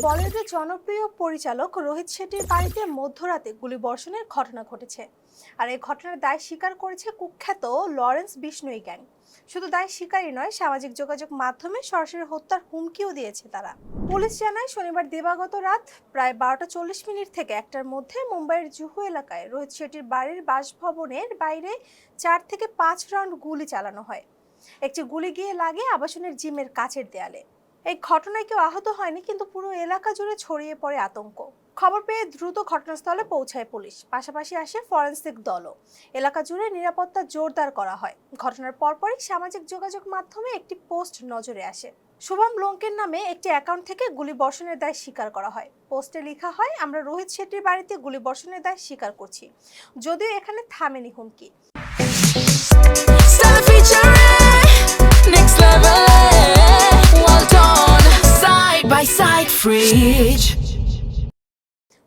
বলিউডের জনপ্রিয় পরিচালক রোহিত শেট্টির বাড়িতে মধ্যরাতে গুলিবর্ষণের ঘটনা ঘটেছে। আর এই ঘটনার দায় স্বীকার করেছে কুখ্যাত লরেন্স বিশনোই গ্যাং। শুধু দায় স্বীকারই নয়, সামাজিক যোগাযোগ মাধ্যমে সরাসরি হত্যার হুমকিও দিয়েছে তারা। পুলিশ জানায় শনিবার দিবাগত রাত প্রায় 12:40 থেকে 1টার মধ্যে মুম্বাইয়ের জুহু এলাকায় রোহিত শেট্টির বাড়ির বাসভবনের বাইরে 4 থেকে 5 রাউন্ড গুলি চালানো হয়। একটি গুলি গিয়ে লাগে আবাসনের জিমের কাচের দেয়ালে। এই ঘটনায় কেউ আহত হয়নি, কিন্তু পুরো এলাকা জুড়ে ছড়িয়ে পড়ে আতঙ্ক। খবর পেয়ে দ্রুত ঘটনাস্থলে পৌঁছায় পুলিশ, পাশাপাশি আসে ফরেনসিক দলও। এলাকা জুড়ে নিরাপত্তা জোরদার করা হয়। ঘটনার পরপরই সামাজিক যোগাযোগ মাধ্যমে একটি পোস্ট নজরে আসে। শুভম লোঙ্কের নামে একটি অ্যাকাউন্ট থেকে গুলিবর্ষণের দায় স্বীকার করা হয়। পোস্টে লেখা হয়, আমরা রোহিত শেট্টির বাড়িতে গুলিবর্ষণের দায় স্বীকার করছি, যদিও এখানে থামেনি হুমকি।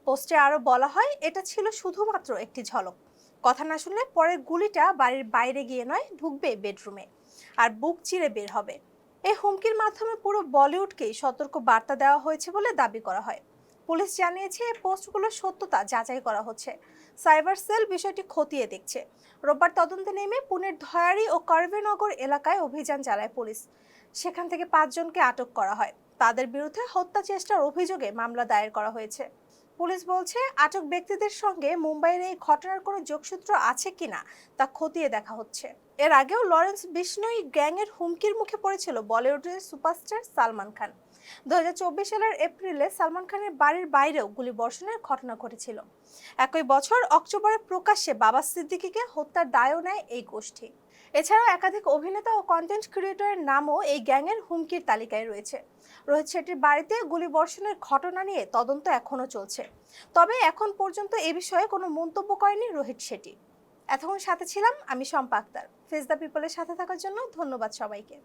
পোস্টে আরো বলা হয়, এটা ছিল শুধুমাত্র একটি ঝলক। কথা না শুনলে পরের গুলিটা বাড়ির বাইরে গিয়ে নয়, ঢুকবে বেডরুমে আর বুক চিরে বের হবে। এই হুমকির মাধ্যমে পুরো বলিউডকেই সতর্ক বার্তা দেওয়া হয়েছে বলে দাবি করা হয়। পুলিশ জানিয়েছে এই পোস্টগুলোর সত্যতা যাচাই করা হচ্ছে। সাইবার সেল বিষয়টি খতিয়ে দেখছে। রোববার তদন্তে নেমে পুনের ধয়ারি ও করবেনগর এলাকায় অভিযান চালায় পুলিশ। সেখান থেকে 5 জনকে আটক করা হয়। তাদের বিরুদ্ধে হত্যা চেষ্টার অভিযোগে মামলা দায়ের করা হয়েছে। পুলিশ বলছে, আটক ব্যক্তিদের সঙ্গে মুম্বাইয়ের এই ঘটনার কোনো যোগসূত্র আছে কিনা তা খতিয়ে দেখা হচ্ছে। এর আগেও লরেন্স বিশনোই গ্যাংয়ের হুমকির মুখে পড়েছিল বলিউডের সুপারস্টার সালমান খান। 2024 সালের এপ্রিলে সালমান খানের বাড়ির বাইরেও গুলিবর্ষণের ঘটনা ঘটেছিল। একই বছর অক্টোবরে প্রকাশ্যে বাবা সিদ্দিকীকে হত্যার দায়ও নেয় এই গোষ্ঠী। এছাড়াও একাধিক অভিনেতা ও কন্টেন্ট ক্রিয়েটরের নামও এই গ্যাংয়ের হুমকির তালিকায় রয়েছে। রোহিত শেট্টির বাড়িতে গুলিবর্ষণের ঘটনা নিয়ে তদন্ত এখনো চলছে, তবে এখন পর্যন্ত এ বিষয়ে কোনো মন্তব্য করেনি রোহিত শেট্টি। এতক্ষণ সাথে ছিলাম আমি শম্পা আক্তার। ফেস দ্য পিপলের সাথে থাকার জন্য ধন্যবাদ সবাইকে।